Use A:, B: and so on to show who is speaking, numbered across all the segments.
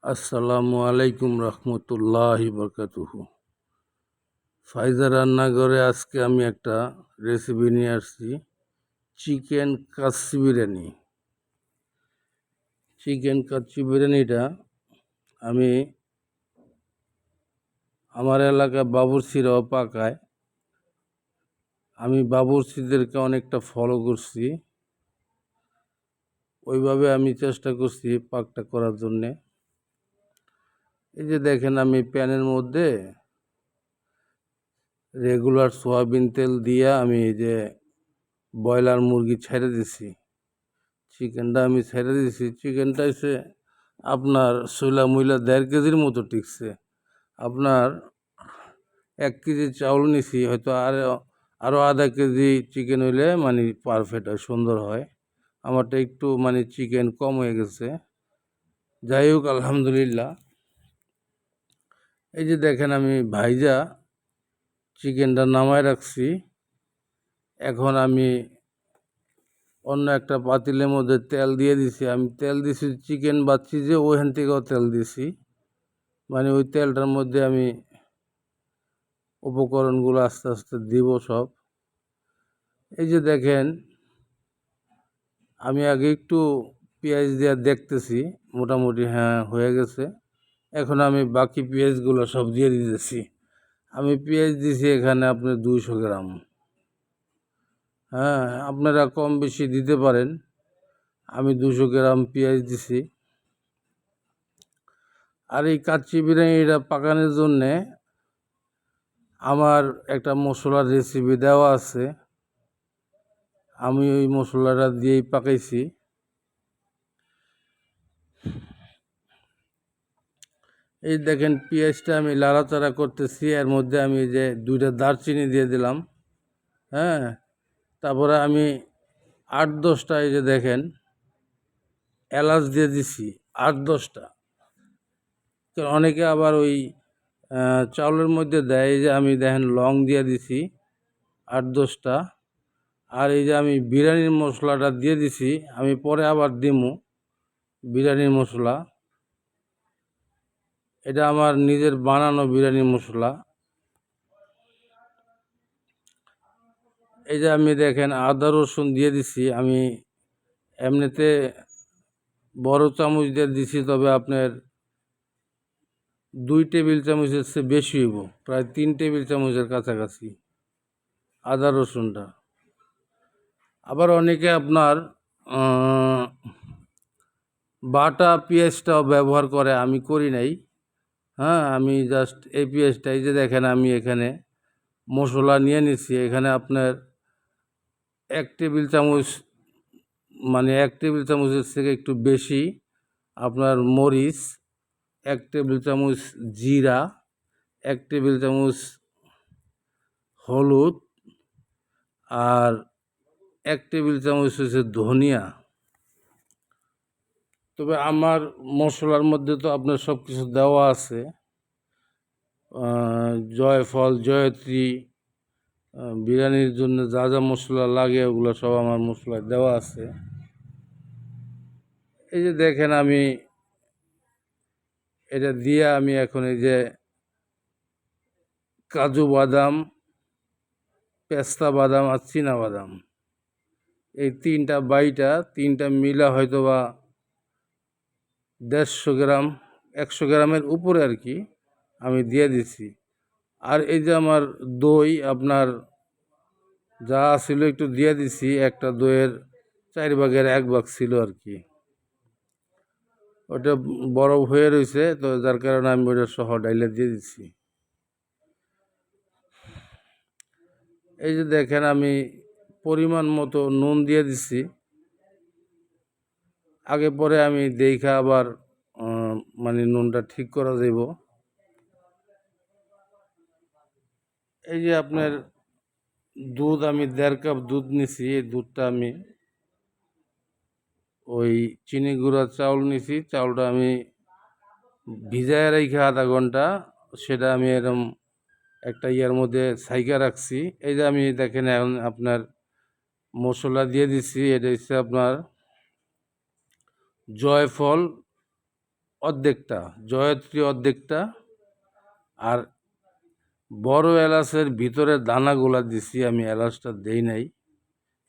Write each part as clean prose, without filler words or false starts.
A: আসসালামু আলাইকুম রহমতুল্লাহি বরকাতুহু। ফাইজা রান্নাঘরে আজকে আমি একটা রেসিপি নিয়ে আসছি, চিকেন কাচ্চি বিরিয়ানি। চিকেন কাচ্চি বিরিয়ানিটা আমি আমার এলাকায় বাবুর্চিরাও পাকায়। আমি বাবুর্চিদেরকে অনেকটা ফলো করছি, ওইভাবে আমি চেষ্টা করছি পাকটা করার জন্যে। এই যে দেখেন, আমি প্যানের মধ্যে রেগুলার সয়াবিন তেল দিয়ে আমি এই যে ব্রয়লার মুরগি ছেড়ে দিছি, চিকেনটা আমি ছেড়ে দিছি। চিকেনটা এসে আপনার শৈলা মইলা 1.5 কেজির মতো টিকছে। আপনার 1 কেজি চাউল নিছি, হয়তো আরও আধা কেজি চিকেন হইলে মানে পারফেক্ট হয়, সুন্দর হয়। আমারটা একটু মানে চিকেন কম হয়ে গেছে। যাই হোক, আলহামদুলিল্লাহ। এই যে দেখেন, আমি ভাইজা চিকেনটা নামায় রাখছি। এখন আমি অন্য একটা পাতিলের মধ্যে তেল দিয়ে দিছি। আমি তেল দিছি, চিকেন বাচ্ছি যে ওইখান থেকেও তেল দিছি, মানে ওই তেলটার মধ্যে আমি উপকরণগুলো আস্তে আস্তে দিব সব। এই যে দেখেন, আমি আগে একটু পেঁয়াজ দিয়ে দেখতেছি, মোটামুটি হ্যাঁ হয়ে গেছে। এখন আমি বাকি পেঁয়াজগুলো সব দিয়ে দিতেছি। আমি পেঁয়াজ দিছি এখানে আপনার 200 গ্রাম। হ্যাঁ, আপনারা কম বেশি দিতে পারেন। আমি 200 গ্রাম পেঁয়াজ দিছি। আর এই কাচ্চি বিরিয়ানিটা পাকানোর জন্যে আমার একটা মশলার রেসিপি দেওয়া আছে, আমি ওই মশলাটা দিয়েই পাকাইছি। এই দেখেন, পেঁয়াজটা আমি লাড়াচাড়া করতেছি, এর মধ্যে আমি যে 2টা দারচিনি দিয়ে দিলাম। হ্যাঁ, তারপরে আমি 8-10টা, এই যে দেখেন, এলাচ দিয়ে দিছি 8-10টা। অনেকে আবার ওই চাউলের মধ্যে দেয়। এই যে আমি দেখেন লং দিয়ে দিছি 8-10টা। আর এই যে আমি বিরিয়ানির মশলাটা দিয়ে দিছি, আমি পরে আবার দিমু বিরিয়ানির মশলা। এটা আমার নিজের বানানো বিরিয়ানির মশলা। এই যে আমি দেখেন আদা রসুন দিয়ে দিছি। আমি এমনিতে বড় চামচ দিয়ে দিছি, তবে আপনার 2 টেবিল চামচের চেয়ে বেশি হইব, প্রায় 3 টেবিল চামচের কাছাকাছি আদা রসুনটা। আবার অনেকে আপনার বাটা পেঁয়াজটাও ব্যবহার করে, আমি করি নাই। হ্যাঁ, আমি জাস্ট এই পেঁয়াজটাই, যে দেখেন আমি এখানে মশলা নিয়ে নিচ্ছি। এখানে আপনার 1 টেবিল চামচ, মানে 1 টেবিল চামচের থেকে একটু বেশি আপনার মরিচ, 1 টেবিল চামচ জিরা, 1 টেবিল চামচ হলুদ, আর 1 টেবিল চামচ হচ্ছে ধনিয়া। তবে আমার মশলার মধ্যে তো আপনার সব কিছু দেওয়া আছে, জয়ফল, জয়ত্রী, বিরিয়ানির জন্য যা যা মশলা লাগে ওগুলো সব আমার মশলায় দেওয়া আছে। এই যে দেখেন, আমি এটা দিয়ে আমি এখন এই যে কাজু বাদাম, পেস্তা বাদাম আর চীনা বাদাম, এই 3টা মিলা হয়তো বা 150 গ্রাম, 100 গ্রামের উপরে আর কি আমি দিয়ে দিছি। আর এই যে আমার দই আপনার যা ছিল একটু দিয়ে দিছি, একটা দইয়ের 4 ভাগের 1 ভাগ ছিল আর কি, ওটা বরফ হয়ে রয়েছে, তো যার কারণে আমি ওটা সহ ডাইলে দিয়ে দিচ্ছি। এই যে দেখেন, আমি পরিমাণ মতো নুন দিয়ে দিছি। আগে পরে আমি দেখা আবার মানে নুনটা ঠিক করা যাইব। এই যে আপনার দুধ, আমি 1.5 কাপ দুধ নিছি। এই দুধটা আমি ওই চিনি গুঁড়া চাউল নিছি, চাউলটা আমি ভিজায় রেখে আধা ঘন্টা, সেটা আমি এরকম একটা ইয়ার মধ্যে ছাইকা রাখছি। এই যে আমি দেখেন এখন আপনার মশলা দিয়ে দিছি। এটা হচ্ছে আপনার জয়ফল, অর্ধেকটা, জয়ত্রী অর্ধেকটা, আর বড় এলাচের ভিতরের দানাগুলা দিছি, আমি এলাচটা দেই নাই,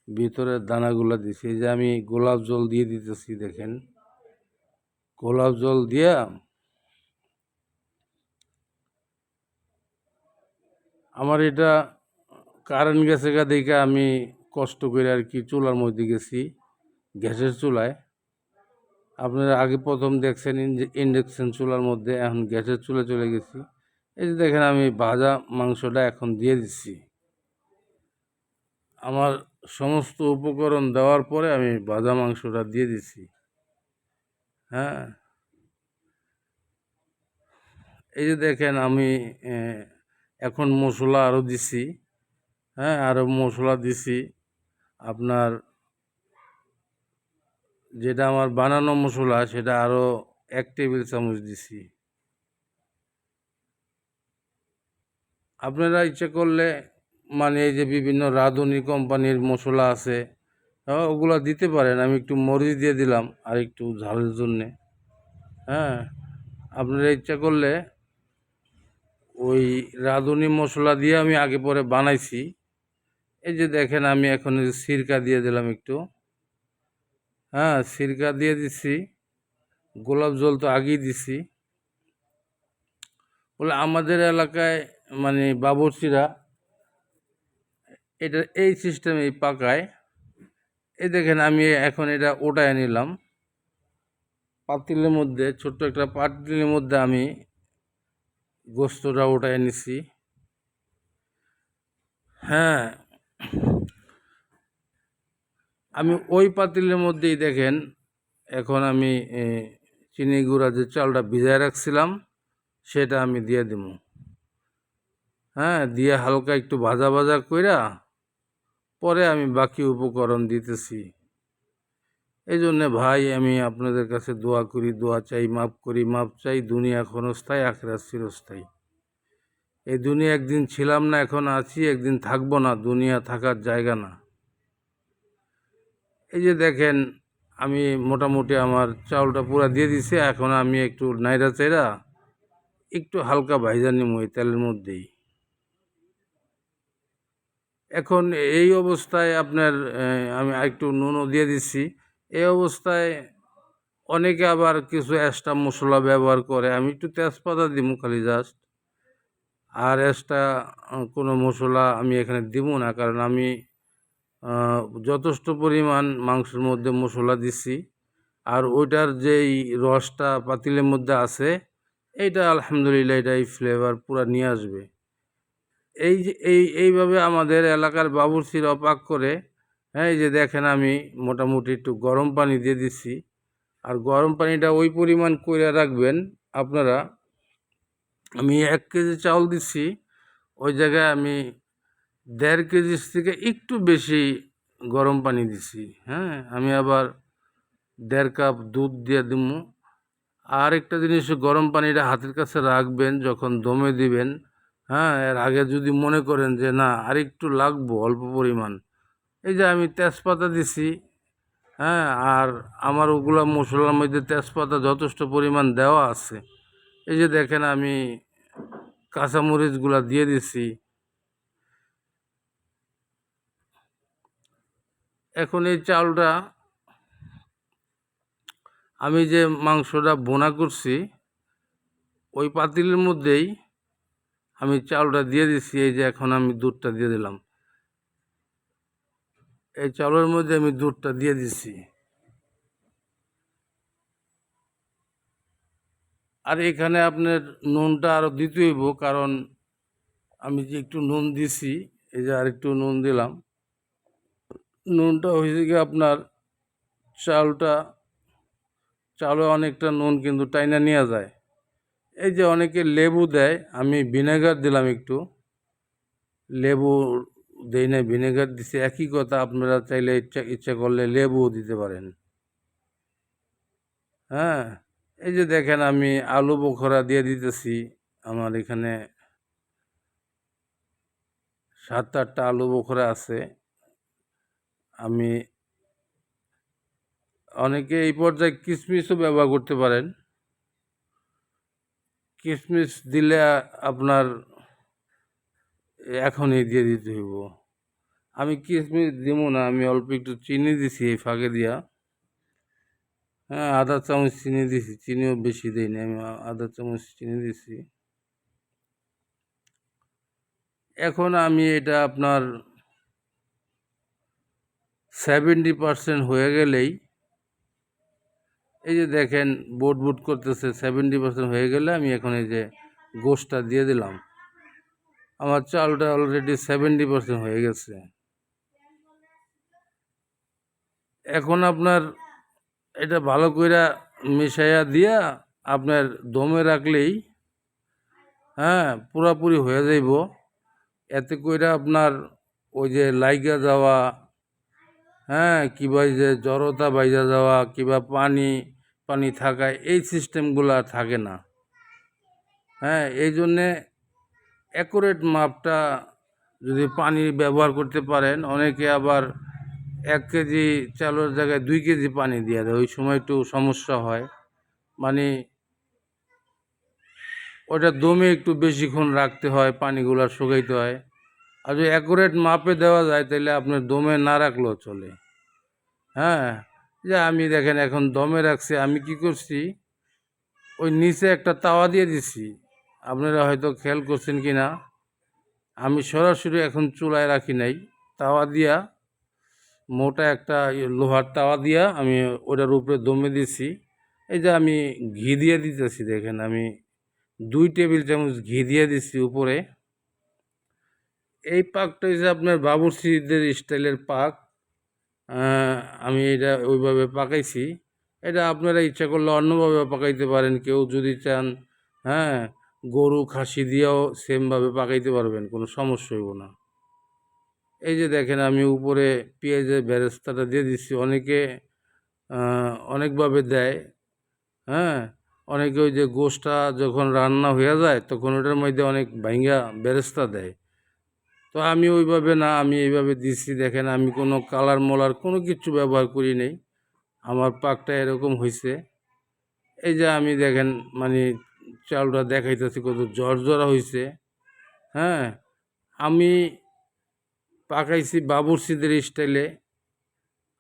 A: ভিতরের দানাগুলা দিছি। এই যে আমি গোলাপ জল দিয়ে দিতেছি, দেখেন গোলাপ জল দিয়া আমার এটা কারেন্ট গেছে গা দেখে আমি কষ্ট করে আর কি চুলার মধ্যে গেছি, গ্যাসের চুলায়। আপনারা আগে প্রথম দেখছেন ইন্ডাকশন চুলার মধ্যে, এখন গ্যাসের চুলায় চলে গেছি। এই যে দেখেন আমি ভাজা মাংসটা এখন দিয়ে দিচ্ছি। আমার সমস্ত উপকরণ দেওয়ার পরে আমি ভাজা মাংসটা দিয়ে দিচ্ছি। হ্যাঁ, এই যে দেখেন আমি এখন মশলা আরও দিছি। হ্যাঁ, আরও মশলা দিছি। আপনার যেটা আমার বানানো মশলা সেটা আরও 1 টেবিল চামচ দিছি। আপনারা ইচ্ছে করলে মানে এই যে বিভিন্ন রাঁধুনি কোম্পানির মশলা আছে, ওগুলা দিতে পারেন। আমি একটু মরিচ দিয়ে দিলাম আর একটু ঝালের জন্যে। হ্যাঁ, আপনারা ইচ্ছা করলে ওই রাঁধুনি মশলা দিয়ে আমি আগে পরে বানাইছি। এই যে দেখেন আমি এখন সিরকা দিয়ে দিলাম একটু। হ্যাঁ, সিরকা দিয়ে দিছি, গোলাপ জল তো আগেই দিছি। বলে আমাদের এলাকায় মানে বাবুর্চিরা এটা এই সিস্টেমেই পাকায়। এই দেখেন আমি এখন এটা ওটায় নিলাম পাতিলের মধ্যে, ছোট্ট একটা পাতিলের মধ্যে আমি গোস্তটা ওটায় নিছি। হ্যাঁ, আমি ওই পাতিলের মধ্যেই দেখেন এখন আমি চিনি গুঁড়া যে চালটা ভিজায় রাখছিলাম সেটা আমি দিয়ে দিব। হ্যাঁ, দিয়ে হালকা একটু ভাজা ভাজা কইরা পরে আমি বাকি উপকরণ দিতেছি। এই জন্যে ভাই আমি আপনাদের কাছে দোয়া করি, দোয়া চাই, মাপ করি, মাপ চাই। দুনিয়া ক্ষণস্থায়ী, আখিরাত চিরস্থায়ী। এই দুনিয়া একদিন ছিলাম না, এখন আছি, একদিন থাকবো না। দুনিয়া থাকার জায়গা না। এই যে দেখেন আমি মোটামুটি আমার চাউলটা পুরা দিয়ে দিছি। এখন আমি একটু নাইড়া চাইড়া একটু হালকা ভাইজা নিমু এই তেলের মধ্যেই। এখন এই অবস্থায় আপনার আমি আরেকটু নুনও দিয়ে দিচ্ছি। এই অবস্থায় অনেকে আবার কিছু এক্সট্রা মশলা ব্যবহার করে, আমি একটু তেজপাতা দিমু খালি জাস্ট। আর এক্সট্রা কোনো মশলা আমি এখানে দিব না, কারণ আমি যথেষ্ট পরিমাণ মাংসের মধ্যে মশলা দিছি। আর ওইটার যেই রসটা পাতিলের মধ্যে আছে, এইটা আলহামদুলিল্লাহ এটা এই ফ্লেভার পুরা নিয়ে আসবে। এই যে এইভাবে আমাদের এলাকার বাবুর্চিরা পাক করে। হ্যাঁ, এই যে দেখেন আমি মোটামুটি একটু গরম পানি দিয়ে দিচ্ছি। আর গরম পানিটা ওই পরিমাণ কইরা রাখবেন আপনারা। আমি 1 কেজি চাউল দিচ্ছি, ওই জায়গায় আমি 1.5 কেজির থেকে একটু বেশি গরম পানি দিছি। হ্যাঁ, আমি আবার 1.5 কাপ দুধ দিয়ে দিমু। আর একটা জিনিস, গরম পানিটা হাতের কাছে রাখবেন যখন দমে দিবেন। হ্যাঁ, এর আগে যদি মনে করেন যে না আরেকটু লাগবো অল্প পরিমাণ, এই যে আমি তেজপাতা দিছি। হ্যাঁ, আর আমার ওগুলা মশলার মধ্যে তেজপাতা যথেষ্ট পরিমাণ দেওয়া আছে। এই যে দেখেন আমি কাঁচামরিচগুলা দিয়ে দিছি। এখন এই চালটা আমি যে মাংসটা বোনা করছি ওই পাতিলের মধ্যেই আমি চালটা দিয়ে দিছি। এই যে এখন আমি দুধটা দিয়ে দিলাম, এই চালের মধ্যে আমি দুধটা দিয়ে দিছি। আর এখানে আপনার নুনটা আরও দিতে হইব, কারণ আমি যে একটু নুন দিছি, এই যে আর একটু নুন দিলাম। নুনটা হয়েছে কি আপনার চালে অনেকটা নুন কিন্তু টাইনা নেওয়া যায়। এই যে অনেকে লেবু দেয়, আমি ভিনেগার দিলাম একটু। লেবু দেই না, ভিনেগার দিছি। একই কথা, আপনারা চাইলে ইচ্ছা করলে লেবুও দিতে পারেন। হ্যাঁ, এই যে দেখেন আমি আলু বোখরা দিয়ে দিতেছি। আমার এখানে 7-8টা আলু বোখরা আছে। আমি অনেকে এই পর্যায়ে কিশমিশও ব্যবহার করতে পারেন। কিশমিশ দিলে আপনার এখনই দিয়ে দিতে হইব। আমি কিশমিশ দিব না, আমি অল্প একটু চিনি দিছি এই ফাঁকে দিয়া। হ্যাঁ, আধা চামচ চিনি দিছি, চিনিও বেশি দিইনি, আমি আধা চামচ চিনি দিছি। এখন আমি এটা আপনার 70% হয়ে গেলেই, এই যে দেখেন বুট বুট করতেছে, 70% হয়ে গেলে আমি এখন এই যে গোশটা দিয়ে দিলাম। আমার চালটা অলরেডি 70% হয়ে গেছে। এখন আপনার এটা ভালো কইরা মিশাইয়া দিয়া আপনার দমে রাখলেই হ্যাঁ পুরাপুরি হয়ে যাইব। এতে কইরা আপনার ওই যে লাইগা যাওয়া, হ্যাঁ, কিংবা যে জড়তা বাইজা যাওয়া, কিংবা পানি থাকা, এই সিস্টেমগুলো থাকে না। হ্যাঁ, এই জন্যে অ্যাকুরেট মাপটা যদি পানি ব্যবহার করতে পারেন, অনেকে আবার 1 কেজি চালের জায়গায় 2 কেজি পানি দিয়ে দেয়, ওই সময় একটু সমস্যা হয়। মানে ওটা দমে একটু বেশিক্ষণ রাখতে হয়, পানিগুলো শুকাইতে হয়। আর যদি অ্যাকুরেট মাপে দেওয়া যায় তাহলে আপনার দমে না রাখলেও চলে। হ্যাঁ, যে আমি দেখেন এখন দমে রাখছি, আমি কি করছি, ওই নিচে একটা তাওয়া দিয়ে দিছি। আপনারা হয়তো খেয়াল করছেন কি না, আমি সরাসরি এখন চুলায় রাখি নাই, তাওয়া দিয়া, মোটা একটা লোহার তাওয়া দিয়া আমি ওটার উপরে দমে দিছি। এই যে আমি ঘি দিয়ে দিতেছি, দেখেন আমি 2 টেবিল চামচ ঘি দিয়ে দিচ্ছি উপরে। এই পাকটা হচ্ছে আপনার বাবুর্চিদের স্টাইলের পাক। আমি এটা ওইভাবে পাকাইছি। এটা আপনারা ইচ্ছা করলে অন্যভাবে পাকাইতে পারেন, কেউ যদি চান, হ্যাঁ, গরু খাসি দিয়েও সেমভাবে পাকাইতে পারবেন, কোনো সমস্যা হইব না। এই যে দেখেন আমি উপরে পেঁয়াজের বেরেস্তাটা দিয়ে দিচ্ছি। অনেকে অনেকভাবে দেয়, হ্যাঁ, অনেকে ওই যে গোশটা যখন রান্না হয়ে যায় তখন ওটার মধ্যে অনেক ভাইঙ্গা বেরেস্তা দেয়। তো আমি ওইভাবে না, আমি এইভাবে দিচ্ছি। দেখেন আমি কোনো কালার মলার কোনো কিছু ব্যবহার করি নাই, আমার পাকটা এরকম হয়েছে। এই যে আমি দেখেন মানে চালটা দেখাইতেছি কত জর্জরা হয়েছে। হ্যাঁ, আমি পাকাইছি বাবুর্চিদের স্টাইলে,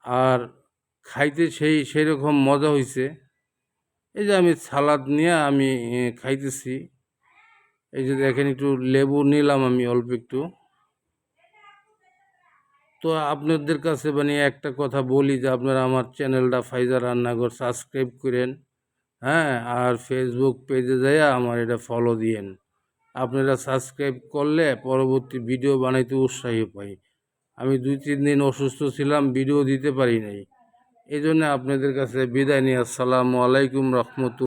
A: আর খাইতে সেই রকম মজা হয়েছে। এই যে আমি সালাদ নিয়ে আমি খাইতেছি। এই যে দেখেন একটু লেবু নিলাম আমি অল্প একটু। তো আপনাদের কাছে মানে একটা কথা বলি যে আপনারা আমার চ্যানেলটা ফাইজা রান্নাঘর সাবস্ক্রাইব করেন। হ্যাঁ, আর ফেসবুক পেজে যাইয়া আমার এটা ফলো দিয়েন। আপনারা সাবস্ক্রাইব করলে পরবর্তী ভিডিও বানাইতে উৎসাহী পাই। আমি 2-3 দিন অসুস্থ ছিলাম, ভিডিও দিতে পারি নাই। এই জন্য আপনাদের কাছে বিদায় নিয়ে আসসালামু আলাইকুম রহমতুল্লাহ।